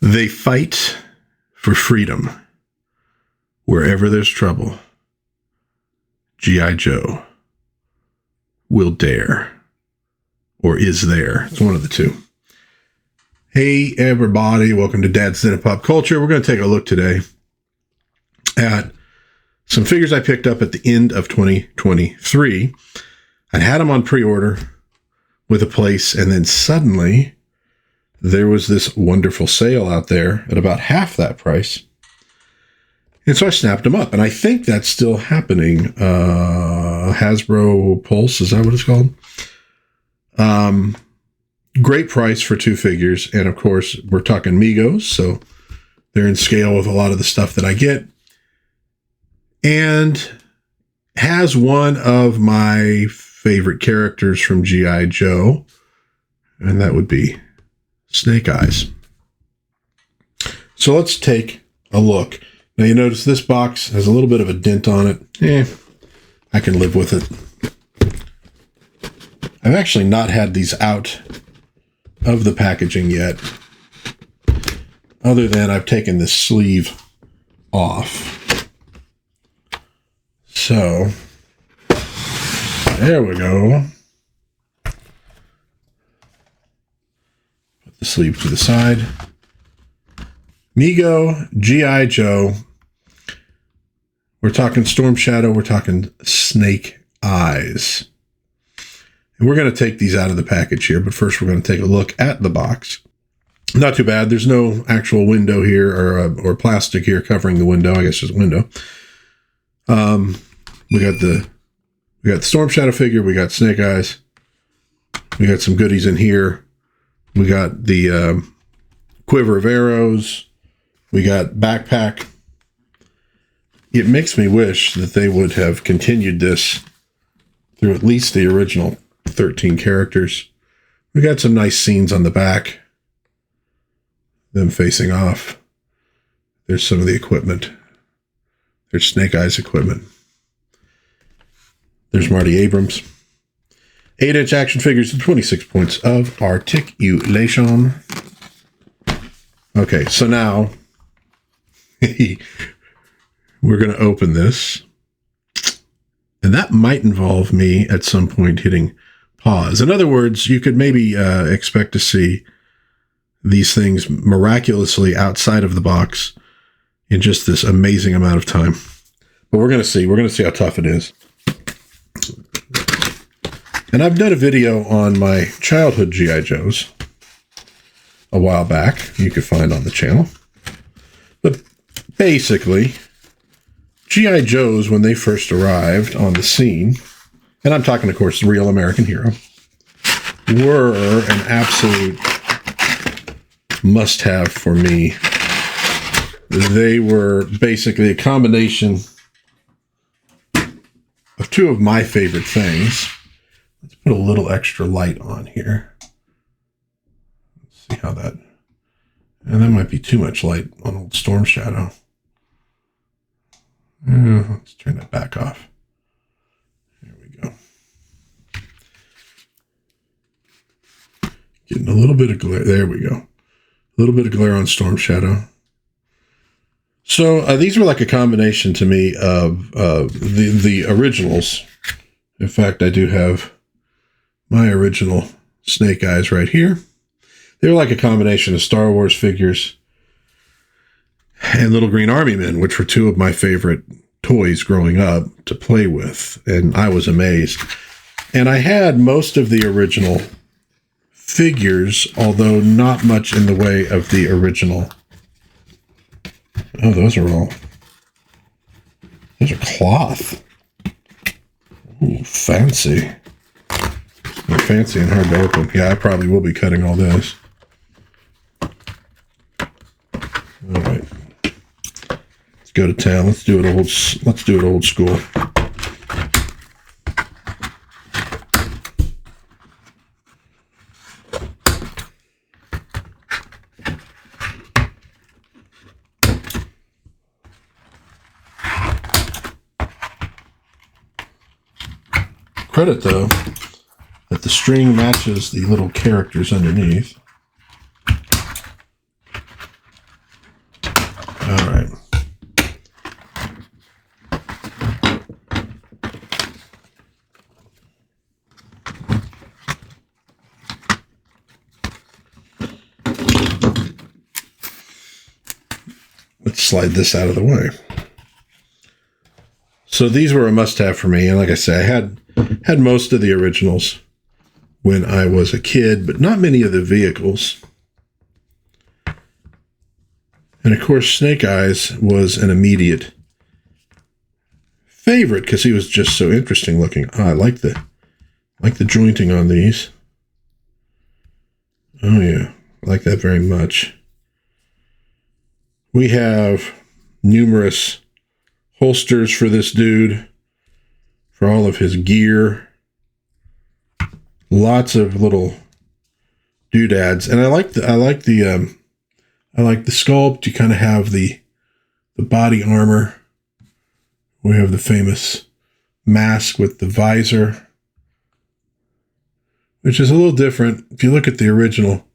They fight for freedom. Wherever there's trouble, G.I. Joe will dare, or is there. It's one of the two. Hey, everybody. Welcome to Dad's Den of Pop Culture. We're going to take a look today at some figures I picked up at the end of 2023. I had them on pre-order with a place, and then suddenly there was this wonderful sale out there at about half that price. And so I snapped them up, and I think that's still happening. Hasbro Pulse, is that what it's called? Great price for two figures, and of course, we're talking Megos, so they're in scale with a lot of the stuff that I get. And has one of my favorite characters from G.I. Joe, and that would be Snake Eyes. So let's take a look. Now you notice this box has a little bit of a dent on it. I can live with it. I've actually not had these out of the packaging yet, other than I've taken this sleeve off. So, there we go. Put the sleeve to the side. Mego G.I. Joe. We're talking Stormshadow. We're talking Snake Eyes. And we're going to take these out of the package here, but first we're going to take a look at the box. Not too bad. There's no actual window here or plastic here covering the window. I guess just a window. We got the Stormshadow figure. We got Snake Eyes. We got some goodies in here. We got the quiver of arrows. We got backpack. It makes me wish that they would have continued this through at least the original 13 characters. We got some nice scenes on the back. Them facing off. There's some of the equipment. There's Snake Eyes equipment. There's Marty Abrams. 8-inch action figures and 26 points of articulation. Okay, so now we're going to open this. And that might involve me at some point hitting pause. In other words, you could maybe expect to see these things miraculously outside of the box in just this amazing amount of time. But we're going to see. We're going to see how tough it is. And I've done a video on my childhood G.I. Joes a while back. You could find on the channel. But basically, G.I. Joes, when they first arrived on the scene, and I'm talking, of course, the real American Hero, were an absolute must-have for me. They were basically a combination of two of my favorite things. Let's put a little extra light on here. Let's see how that... And that might be too much light on old Stormshadow. Let's turn that back off. There we go. Getting a little bit of glare. There we go. A little bit of glare on Stormshadow. So these were like a combination to me of the originals. In fact, I do have my original Snake Eyes right here. They were like a combination of Star Wars figures and Little Green Army Men, which were two of my favorite toys growing up to play with. And I was amazed. And I had most of the original figures, although not much in the way of the original. Oh, those are cloth. Ooh, fancy. They're fancy and hard to open. Yeah, I probably will be cutting all this. All right. Let's go to town. Let's do it old school. Credit, though, that the string matches the little characters underneath. slide this out of the way. So these were a must-have for me. And like I say, I had most of the originals when I was a kid, but not many of the vehicles. And of course, Snake Eyes was an immediate favorite because he was just so interesting looking. Oh, I like the jointing on these. Oh yeah, I like that very much. We have numerous holsters for this dude, for all of his gear. Lots of little doodads, and I like the sculpt. You kind of have the body armor. We have the famous mask with the visor, which is a little different. If you look at the original,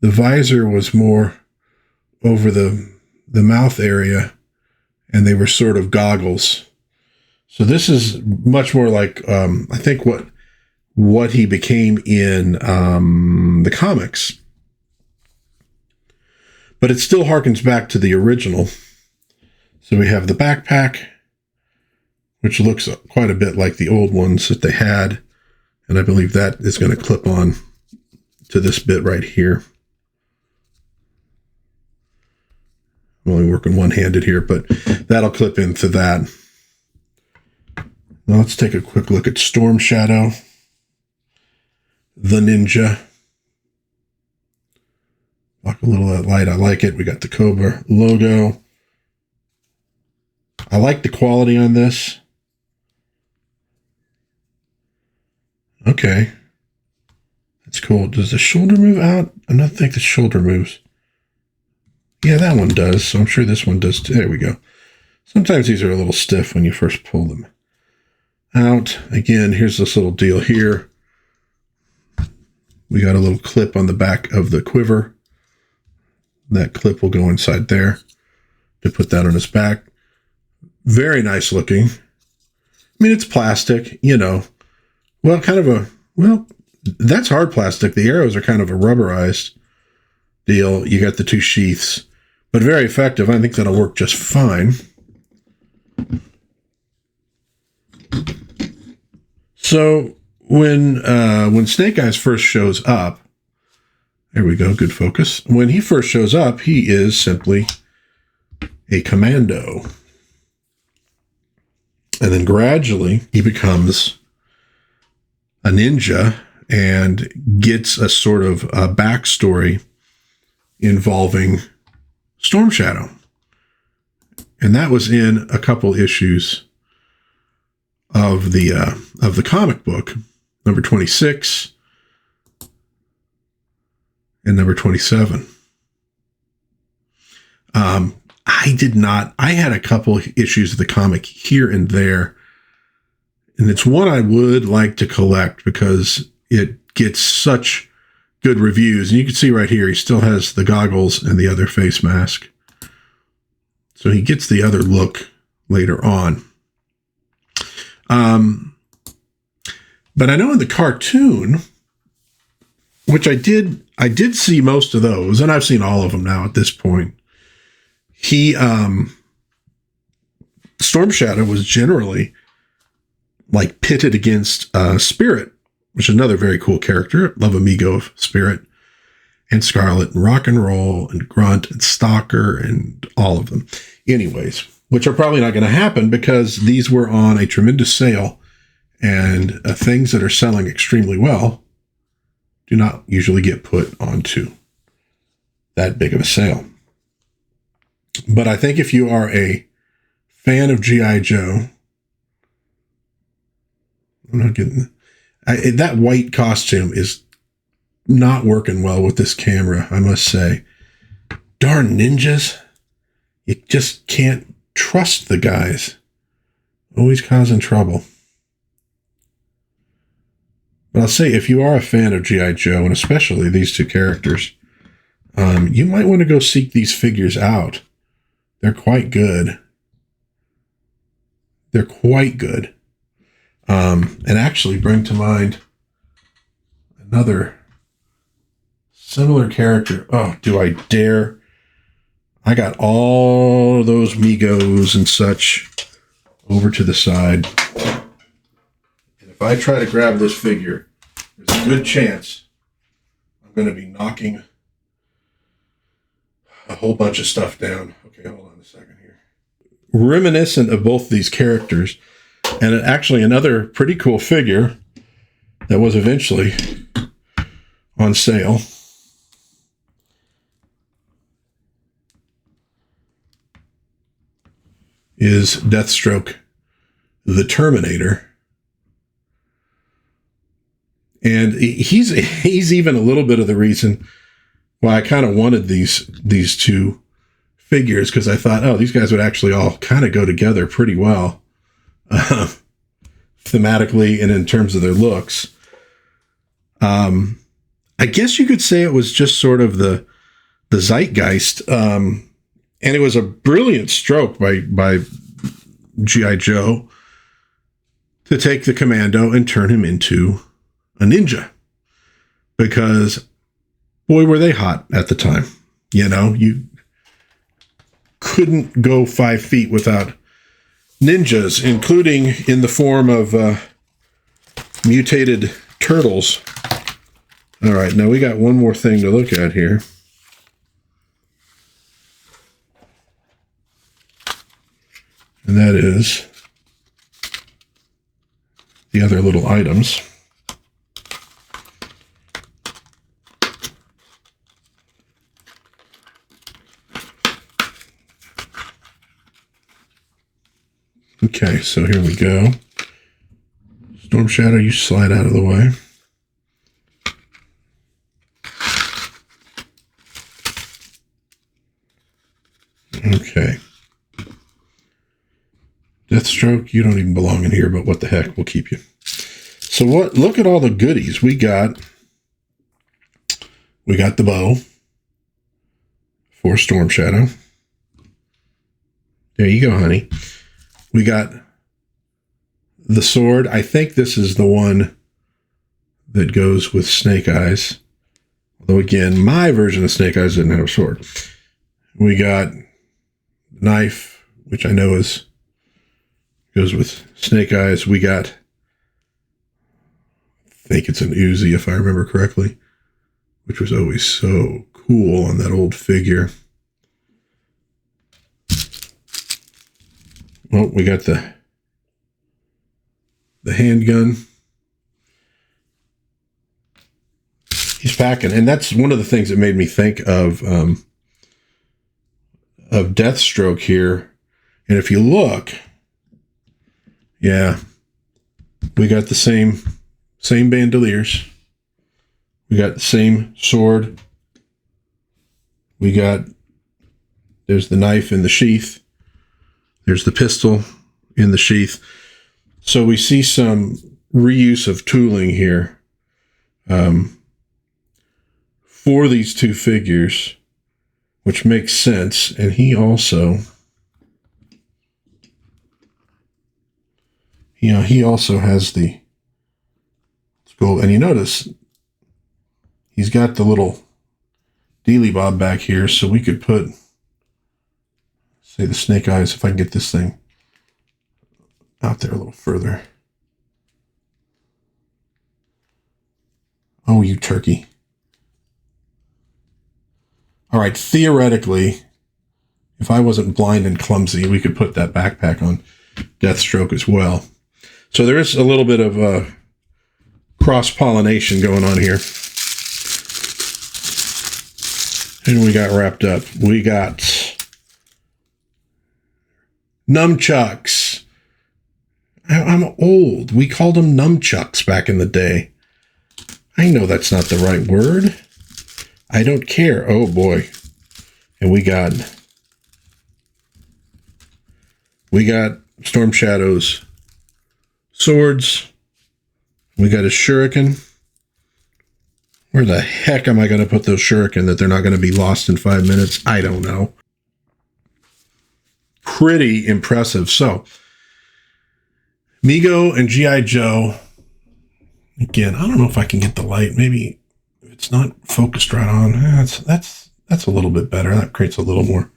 the visor was more over the mouth area, and they were sort of goggles. So this is much more like, I think what he became in the comics. But it still harkens back to the original. So we have the backpack, which looks quite a bit like the old ones that they had. And I believe that is going to clip on to this bit right here. I'm only working one-handed here, but that'll clip into that. Now let's take a quick look at Stormshadow, the ninja. Block a little of that light. I like it. We got the Cobra logo. I like the quality on this. Okay. That's cool. Does the shoulder move out? I don't think the shoulder moves. Yeah, that one does. So I'm sure this one does too. There we go. Sometimes these are a little stiff when you first pull them out. Again, here's this little deal here. We got a little clip on the back of the quiver. That clip will go inside there to put that on his back. Very nice looking. I mean, it's plastic, you know. Well, that's hard plastic. The arrows are kind of a rubberized deal. You got the two sheaths, but very effective. I think that'll work just fine. So when Snake Eyes first shows up, there we go, good focus. When he first shows up, he is simply a commando. And then gradually he becomes a ninja and gets a sort of a backstory involving Stormshadow. And that was in a couple issues of the comic book, number 26 and number 27. I had a couple issues of the comic here and there, and it's one I would like to collect because it gets such good reviews. And you can see right here, he still has the goggles and the other face mask. So he gets the other look later on. But I know in the cartoon, which I did see most of those, and I've seen all of them now at this point. Stormshadow was generally like pitted against Spirit, which is another very cool character. Love Amigo of Spirit and Scarlet and Rock and Roll and Grunt and Stalker and all of them. Anyways, which are probably not going to happen because these were on a tremendous sale, and things that are selling extremely well do not usually get put onto that big of a sale. But I think if you are a fan of G.I. Joe, I'm not getting that white costume is not working well with this camera, I must say. Darn ninjas. You just can't trust the guys. Always causing trouble. But I'll say, if you are a fan of G.I. Joe, and especially these two characters, you might want to go seek these figures out. They're quite good. They're quite good. And actually bring to mind another similar character. Oh, do I dare? I got all those Megos and such over to the side. And if I try to grab this figure, there's a good chance I'm going to be knocking a whole bunch of stuff down. Okay, hold on a second here. Reminiscent of both these characters, and actually another pretty cool figure that was eventually on sale. Is Deathstroke the Terminator. And he's even a little bit of the reason why I kind of wanted these two figures, because I thought, oh, these guys would actually all kind of go together pretty well, thematically and in terms of their looks. I guess you could say it was just sort of the zeitgeist, and it was a brilliant stroke by G.I. Joe to take the Commando and turn him into a ninja, because boy, were they hot at the time. You know, you couldn't go 5 feet without ninjas, including in the form of mutated turtles. All right, now we got one more thing to look at here. And that is the other little items. Okay, so here we go. Stormshadow, you slide out of the way. Okay. Deathstroke, you don't even belong in here, but what the heck, we'll keep you. So look at all the goodies we got. We got the bow for Stormshadow. There you go, honey. We got the sword. I think this is the one that goes with Snake Eyes. Although, again, my version of Snake Eyes didn't have a sword. We got knife, which I know goes with Snake Eyes. We got, I think it's an Uzi, if I remember correctly, which was always so cool on that old figure. Well, we got the handgun. He's packing, and that's one of the things that made me think of Deathstroke here. And if you look, yeah, we got the same bandoliers. We got the same sword. There's the knife in the sheath. There's the pistol in the sheath. So we see some reuse of tooling here for these two figures, which makes sense. And he also, he also has the gold. And you notice he's got the little dealy bob back here, so we could put, say, the Snake Eyes, if I can get this thing out there a little further. Oh, you turkey. All right, theoretically, if I wasn't blind and clumsy, we could put that backpack on Deathstroke as well. So there is a little bit of cross-pollination going on here. And we got wrapped up. We got nunchucks. I'm old. We called them nunchucks back in the day. I know that's not the right word. I don't care. Oh, boy. And we got Stormshadow's swords. We got a shuriken. Where the heck am I going to put those shuriken that they're not going to be lost in 5 minutes? I don't know. Pretty impressive. So, Mego and G.I. Joe. Again, I don't know if I can get the light. Maybe it's not focused right on. That's a little bit better. That creates a little more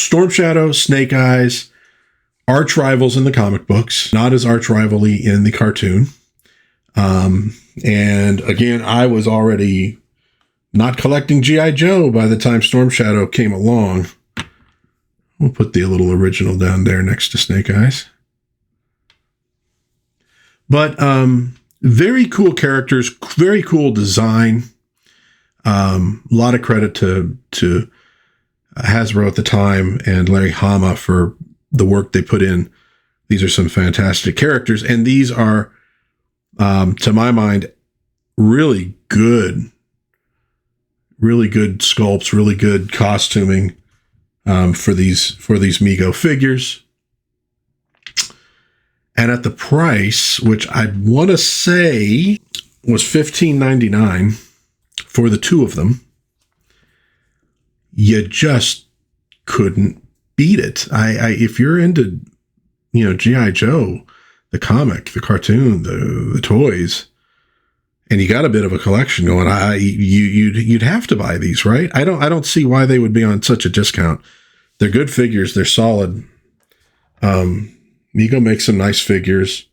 Stormshadow, Snake Eyes, arch rivals in the comic books, not as arch rivalry in the cartoon. And again, I was already not collecting G.I. Joe by the time Stormshadow came along. We'll put the little original down there next to Snake Eyes. But very cool characters, very cool design. A lot of credit to Hasbro at the time and Larry Hama for the work they put in. These are some fantastic characters, and these are, to my mind, really good sculpts, really good costuming for these Mego figures. And at the price, which I want to say was $15.99 for the two of them, you just couldn't beat it. If you're into, G.I. Joe, the comic, the cartoon, the toys, and you got a bit of a collection going, you'd have to buy these, right? I don't see why they would be on such a discount. They're good figures. They're solid. Mego makes some nice figures.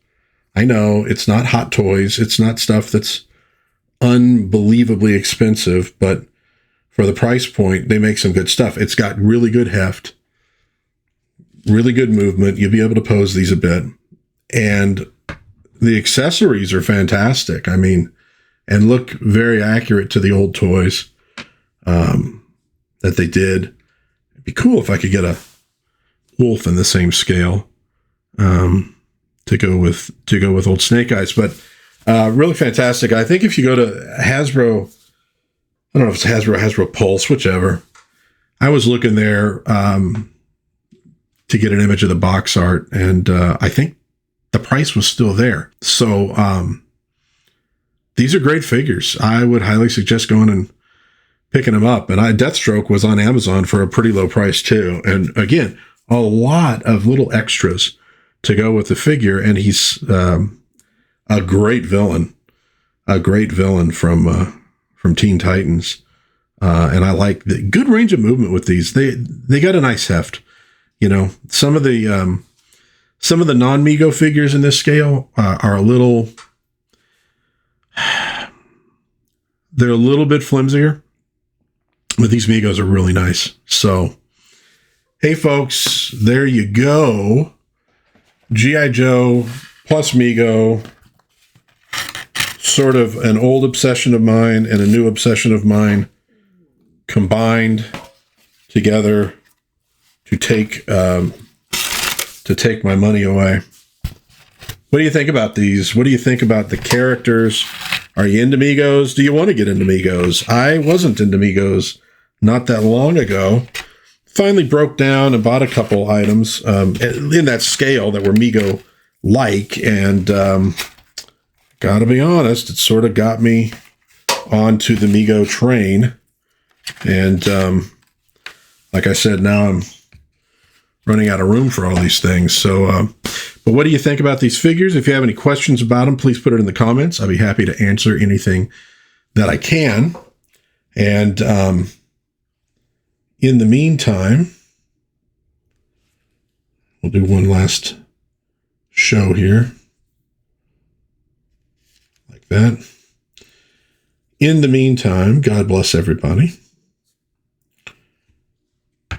I know it's not Hot Toys. It's not stuff that's unbelievably expensive, but for the price point, they make some good stuff. It's got really good heft, really good movement. You'll be able to pose these a bit. And the accessories are fantastic. I mean, and look very accurate to the old toys that they did. It'd be cool if I could get a wolf in the same scale to go with old Snake Eyes. But really fantastic. I think if you go to Hasbro, I don't know if it's Hasbro Pulse, whichever. I was looking there to get an image of the box art, and I think the price was still there. So these are great figures. I would highly suggest going and picking them up. And Deathstroke was on Amazon for a pretty low price too. And again, a lot of little extras to go with the figure. And he's a great villain from Teen Titans. And I like the good range of movement with these. They got a nice heft. Some of the non-Mego figures in this scale are a little bit flimsier, but these Megos are really nice. So, hey folks, there you go. G.I. Joe plus Mego, sort of an old obsession of mine and a new obsession of mine combined together to take my money away. What do you think about these? What do you think about the characters? Are you into Megos? Do you want to get into Megos? I wasn't into Megos not that long ago. Finally broke down and bought a couple items in that scale that were Mego-like, and gotta be honest, it sort of got me onto the Mego train. And like I said, now I'm running out of room for all these things. So, but what do you think about these figures? If you have any questions about them, please put it in the comments. I'll be happy to answer anything that I can. And in the meantime, we'll do one last show here. Like that. In the meantime, God bless everybody.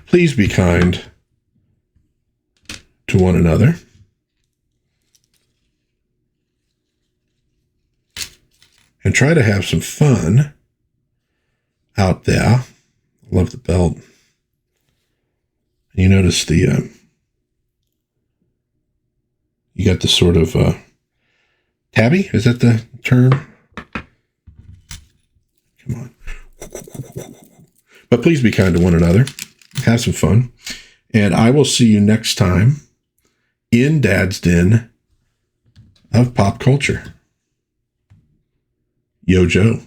Please be kind to one another. And try to have some fun out there. I love the belt. You notice the, you got the sort of tabby? Is that the term? Come on. But please be kind to one another. Have some fun. And I will see you next time in Dad's Den of Pop Culture. Yo, Joe.